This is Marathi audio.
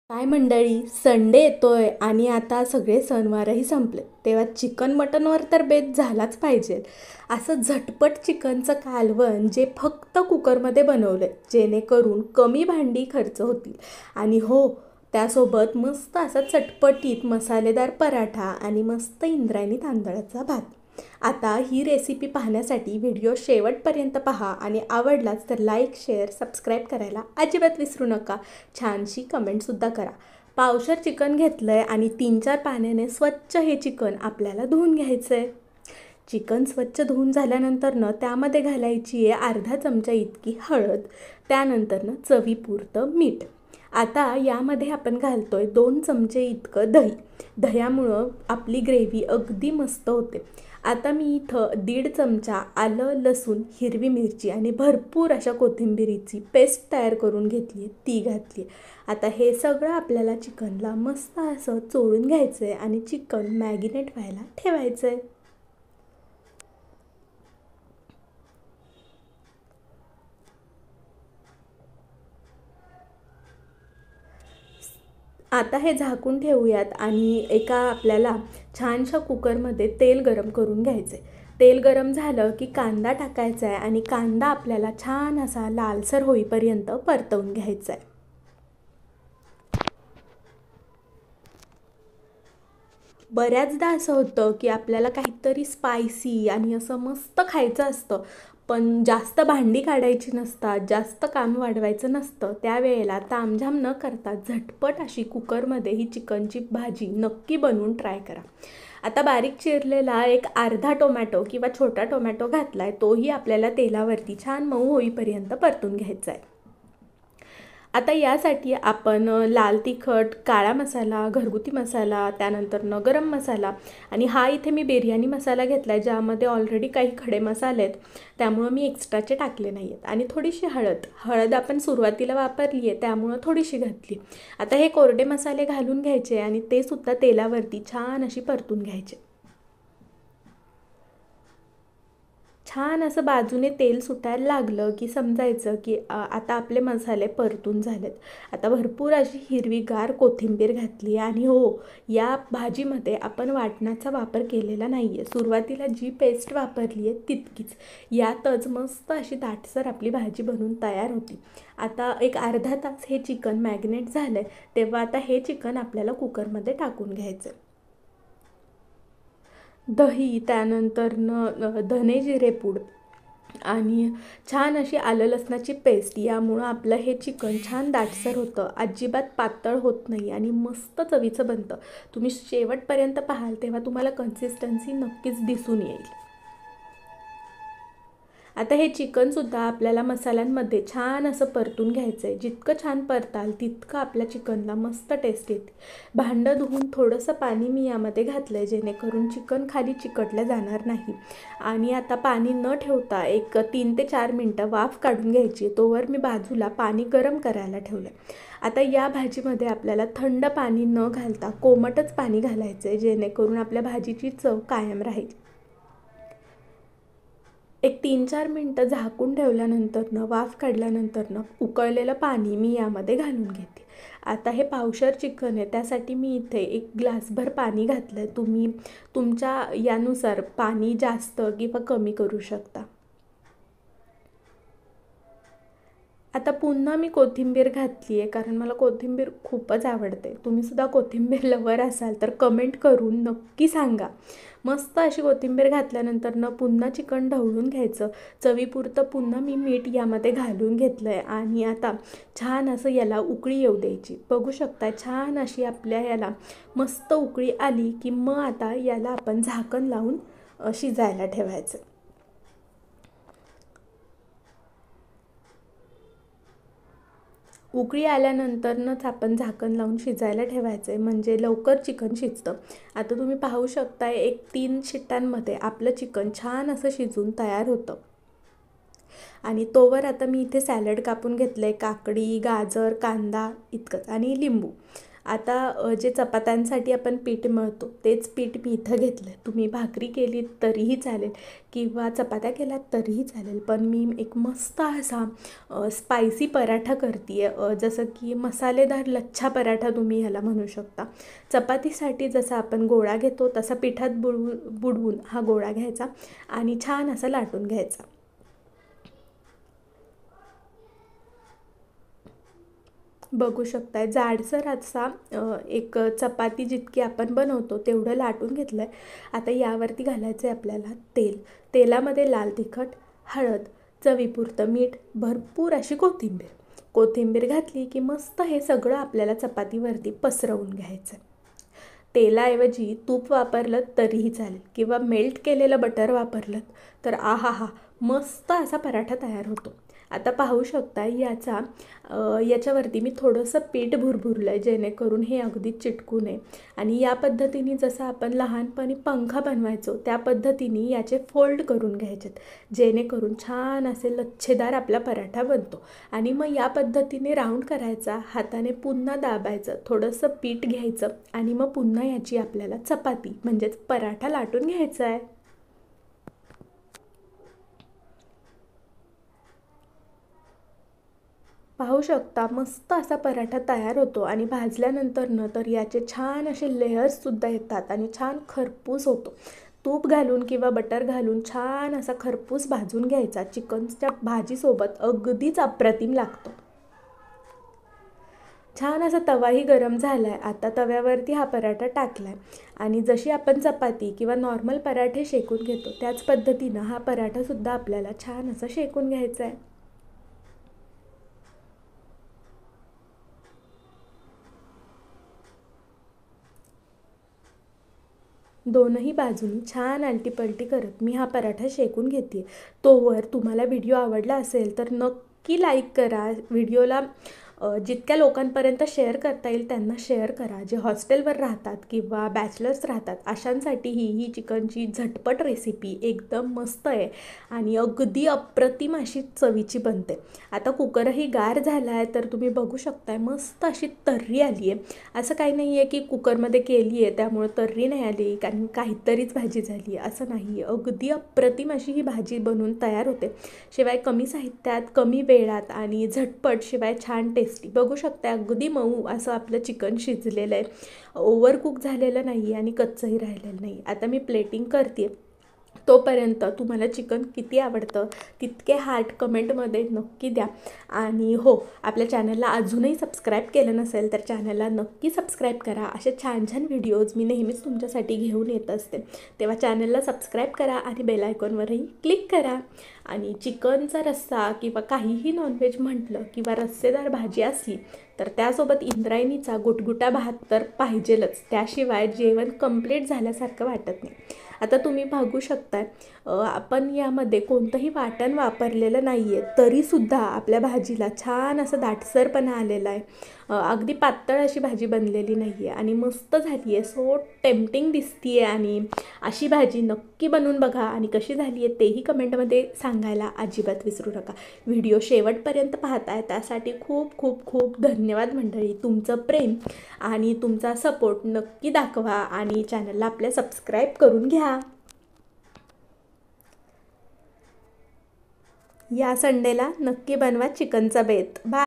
काय मंडळी, संडे येतोय आणि आता सगळे सणवारही संपले, तेव्हा चिकन मटनवर तर बेत झालाच पाहिजे. असं झटपट चिकनचं कालवण जे फक्त कुकरमध्ये बनवलं जेणेकरून कमी भांडी खर्च होतील. आणि हो, त्यासोबत मस्त असा चटपटीत मसालेदार पराठा आणि मस्त इंद्रायणी तांदळाचा भात. आता ही रेसिपी पाहण्यासाठी व्हिडिओ शेवटपर्यंत पहा आणि आवडलाच तर लाईक शेअर सबस्क्राईब करायला अजिबात विसरू नका. छानशी कमेंटसुद्धा करा. पावशर चिकन घेतलं आहे आणि 3-4 पाण्याने स्वच्छ हे चिकन आपल्याला धुवून घ्यायचं आहे. चिकन स्वच्छ धुवून झाल्यानंतरनं त्यामध्ये घालायची आहे अर्धा चमचा इतकी हळद, त्यानंतरनं चवीपुरतं मीठ. आता यामध्ये आपण घालतोय 2 चमचे इतकं दही. दह्यामुळं आपली ग्रेव्ही अगदी मस्त होते. आता मी इथं 1.5 चमचा आलं, लसूण, हिरवी मिरची आणि भरपूर अशा कोथिंबिरीची पेस्ट तयार करून घेतली आहे, ती घातली आहे. आता हे सगळं आपल्याला चिकनला मस्त असं चोळून घ्यायचं आहे आणि चिकन मॅगिनेट व्हायला ठेवायचं आहे. आता हे झाकून ठेवूयात आणि एका आपल्याला छानशा कुकरमध्ये तेल गरम करून घ्यायचं आहे. तेल गरम झालं की कांदा टाकायचा आहे आणि कांदा आपल्याला छान असा लालसर होईपर्यंत परतवून घ्यायचा आहे. बऱ्याचदा असं होतं की आपल्याला काहीतरी स्पायसी आणि असं मस्त खायचं असतं, पण जास्त भांडी काढायची नसतात, जास्त काम वाढवायचं नसतं. त्यावेळेला तामझाम न करता झटपट अशी कुकरमध्ये ही चिकनची भाजी नक्की बनवून ट्राय करा. आता बारीक चिरलेला एक अर्धा टोमॅटो किंवा छोटा टोमॅटो घातला आहे, तोही आपल्याला तेलावरती छान मऊ होईपर्यंत परतून घ्यायचा आहे. आता यासाठी आपण लाल तिखट, काळा मसाला, घरगुती मसाला, त्यानंतरनं गरम मसाला आणि हा इथे मी बिर्याणी मसाला घेतला आहे, ज्यामध्ये ऑलरेडी काही खडे मसाले आहेत, त्यामुळं मी एक्स्ट्राचे टाकले नाही आहेत. आणि थोडीशी हळद आपण सुरुवातीला वापरली आहे, त्यामुळं थोडीशी घातली. आता हे कोरडे मसाले घालून घ्यायचे आणि ते सुद्धा तेलावरती छान अशी परतून घ्यायचे. छान असं बाजूने तेल सुटायला लागलं की समजायचं की आता आपले मसाले परतून झालेत. आता भरपूर अशी हिरवीगार कोथिंबीर घातली आणि हो, या भाजीमध्ये आपण वाटणाचा वापर केलेला नाही आहे. सुरुवातीला जी पेस्ट वापरली आहे तितकीच. यातच मस्त अशी दाटसर आपली भाजी बनवून तयार होती. आता एक अर्धा तास हे चिकन मॅग्नेट झालं आहे, तेव्हा आता हे चिकन आपल्याला कुकरमध्ये टाकून घ्यायचं आहे. दही, त्यानंतरनं धने जिरे पूड आणि छान अशी आलं लसणाची पेस्ट, यामुळं आपलं हे चिकन छान दाटसर होतं, अजिबात पातळ होत नाही आणि मस्त चवीचं बनतं. तुम्ही शेवटपर्यंत पाहाल तेव्हा तुम्हाला कन्सिस्टन्सी नक्कीच दिसून येईल. आता हे चिकनसुद्धा आपल्याला मसाल्यांमध्ये छान असं परतून घ्यायचं आहे. जितकं छान परताल तितकं आपल्या चिकनला मस्त टेस्ट येते. भांडं धुवून थोडंसं पाणी मी यामध्ये घातलं आहे, जेणेकरून चिकन खाली चिकटलं जाणार नाही. आणि आता पाणी न ठेवता एक 3 ते 4 मिनटं वाफ काढून घ्यायची. तोवर मी बाजूला पाणी गरम करायला ठेवलं आहे. आता या भाजीमध्ये आपल्याला थंड पाणी न घालता कोमटच पाणी घालायचं आहे, जेणेकरून आपल्या भाजीची चव कायम राहील. एक 3-4 मिनटं झाकून ठेवल्यानंतरनं वाफ काढल्यानंतरनं उकळलेलं पाणी मी यामध्ये घालून घेते. आता हे पावशर चिकन आहे, त्यासाठी मी इथे 1 ग्लासभर पाणी घातलं आहे. तुम्ही तुमच्या यानुसार पाणी जास्त किंवा कमी करू शकता. आता पुन्हा मी कोथिंबीर घातली आहे, कारण मला कोथिंबीर खूपच आवडते. तुम्हीसुद्धा कोथिंबीर लवर असाल तर कमेंट करून नक्की सांगा. मस्त अशी कोथिंबीर घातल्यानंतरनं पुन्हा चिकन ढवळून घ्यायचं. चवीपुरतं पुन्हा मी मीठ यामध्ये घालून घेतलं आहे आणि आता छान असं याला उकळी येऊ द्यायची. बघू शकता छान अशी आपल्या याला मस्त उकळी आली की मग आता याला आपण झाकण लावून शिजायला ठेवायचं. उकळी आल्यानंतरनंच आपण झाकण लावून शिजायला ठेवायचं आहे, म्हणजे लवकर चिकन शिजतं. आता तुम्ही पाहू शकता एक 3 शिट्ट्यांमध्ये आपलं चिकन छान असं शिजून तयार होतं. आणि तोवर आता मी इथे सॅलड कापून घेतलं आहे. काकडी, गाजर, कांदा इतकंच आणि लिंबू. आता जे चपात्यांसाठी आपण पीठ मळतो तेच पीठ मी इथं घेतलं आहे. तुम्ही भाकरी केली तरीही चालेल किंवा चपात्या केल्यात तरीही चालेल, पण मी एक मस्त असा स्पायसी पराठा करते आहे. जसं की मसालेदार लच्छा पराठा तुम्ही ह्याला म्हणू शकता. चपातीसाठी जसा आपण गोळा घेतो तसा पिठात बुडवून हा गोळा घ्यायचा आणि छान असा लाटून घ्यायचा. बघू शकताय जाडसर असा एक चपाती जितकी आपण बनवतो तेवढं लाटून घेतलं आहे. आता यावरती घालायचं आहे आपल्याला तेल. तेलामध्ये लाल तिखट, हळद, चवीपुरतं मीठ, भरपूर अशी कोथिंबीर घातली की मस्त हे सगळं आपल्याला चपातीवरती पसरवून घ्यायचं. तेलाऐवजी तूप वापरलं तरीही चालेल किंवा मेल्ट केलेलं बटर वापरलं तर आहा मस्त असा पराठा तयार होतो. आता पाहू शकता याच्यावरती मी थोडंसं पीठ भुरभुरलं आहे जेणेकरून हे अगदी चिटकू नये. आणि या पद्धतीने जसं आपण लहानपणी पंखा बनवायचो त्या पद्धतीने याचे फोल्ड करून घ्यायचेत जेणेकरून छान असे लच्छेदार आपला पराठा बनतो. आणि मग या पद्धतीने राऊंड करायचा, हाताने पुन्हा दाबायचं, थोडंसं पीठ घ्यायचं आणि मग पुन्हा याची आपल्याला चपाती म्हणजेच पराठा लाटून घ्यायचा आहे. पाहू शकता मस्त असा पराठा तयार होतो आणि भाजल्यानंतर तर याचे छान असे लेयर्ससुद्धा येतात आणि छान खरपूस होतो. तूप घालून किंवा बटर घालून छान असा खरपूस भाजून घ्यायचा. चिकनच्या भाजीसोबत अगदीच अप्रतिम लागतो. छान असा तवाही गरम झाला आहे. आता तव्यावरती हा पराठा टाकला आहे आणि जशी आपण चपाती किंवा नॉर्मल पराठे शेकून घेतो त्याच पद्धतीनं हा पराठासुद्धा आपल्याला छान असा शेकून घ्यायचा आहे. दोनही बाजूनी छान आलटीपलटी करत मी हा पराठा शेकून घेते. तोवर तुम्हाला व्हिडिओ आवडला असेल तर नक्की लाईक करा. व्हिडिओला जितक्या लोकांपर्यंत शेअर करता येईल त्यांना शेअर करा. जे हॉस्टेलवर राहतात किंवा बॅचलर्स राहतात अशांसाठी ही चिकनची झटपट रेसिपी एकदम मस्त आहे आणि अगदी अप्रतिम अशी चवीची बनते. आता कुकरही गार झाला आहे तर तुम्ही बघू शकताय मस्त अशी तर्री आली आहे. असं काही नाही आहे की कुकरमध्ये केली आहे त्यामुळं तर्री नाही आली कारण काहीतरीच भाजी झाली आहे असं नाही. अगदी अप्रतिम अशी ही भाजी बनून तयार होते. शिवाय कमी साहित्यात, कमी वेळात आणि झटपट, शिवाय छान टेस्टी. बघू शकता अगदी मऊ असं आपलं चिकन शिजलेलं आहे. ओव्हर कुक झालेलं नाही आणि कच्चंही राहिलेलं नाही. आता मी प्लेटिंग करते. तोपर्यंत तुम्हाला चिकन किती आवडतं तितके हार्ट कमेंटमध्ये नक्की द्या. आणि हो, आपल्या चॅनलला अजूनही सबस्क्राईब केलं नसेल तर चॅनलला नक्की सबस्क्राईब करा. असे छान छान व्हिडिओज मी नेहमीच तुमच्यासाठी घेऊन येत असते. तेव्हा चॅनलला सबस्क्राईब करा आणि बेल आयकॉनवरही क्लिक करा. आणि चिकनचा रस्सा किंवा काहीही नॉनव्हेज म्हटलं किंवा रस्सेदार भाजी असली तर त्यासोबत इंद्रायणीचा गुटगुटा भात तर पाहिजेलच. त्याशिवाय जेवण कंप्लीट झाल्यासारखं वाटत नाही. आता तुम्ही बघू शकताय आपण यामध्ये कोणतंही वाटण वापरलेलं नाही आहे तरीसुद्धा आपल्या भाजीला छान असं दाटसरपणा आलेला आहे. अगदी पातळ अशी भाजी बनलेली नाही आहे आणि मस्त झाली आहे. सो टेम्पटिंग दिसते आहे आणि अशी भाजी नक्की बनवून बघा आणि कशी झाली आहे तेही कमेंटमध्ये सांगायला अजिबात विसरू नका. व्हिडिओ शेवटपर्यंत पाहताय त्यासाठी खूप खूप खूप धन्यवाद मंडळी. तुमचं प्रेम आणि तुमचा सपोर्ट नक्की दाखवा आणि चॅनलला आपल्या सबस्क्राईब करून घ्या. या संडेला नक्की बनवा चिकनचा बेत. बाय.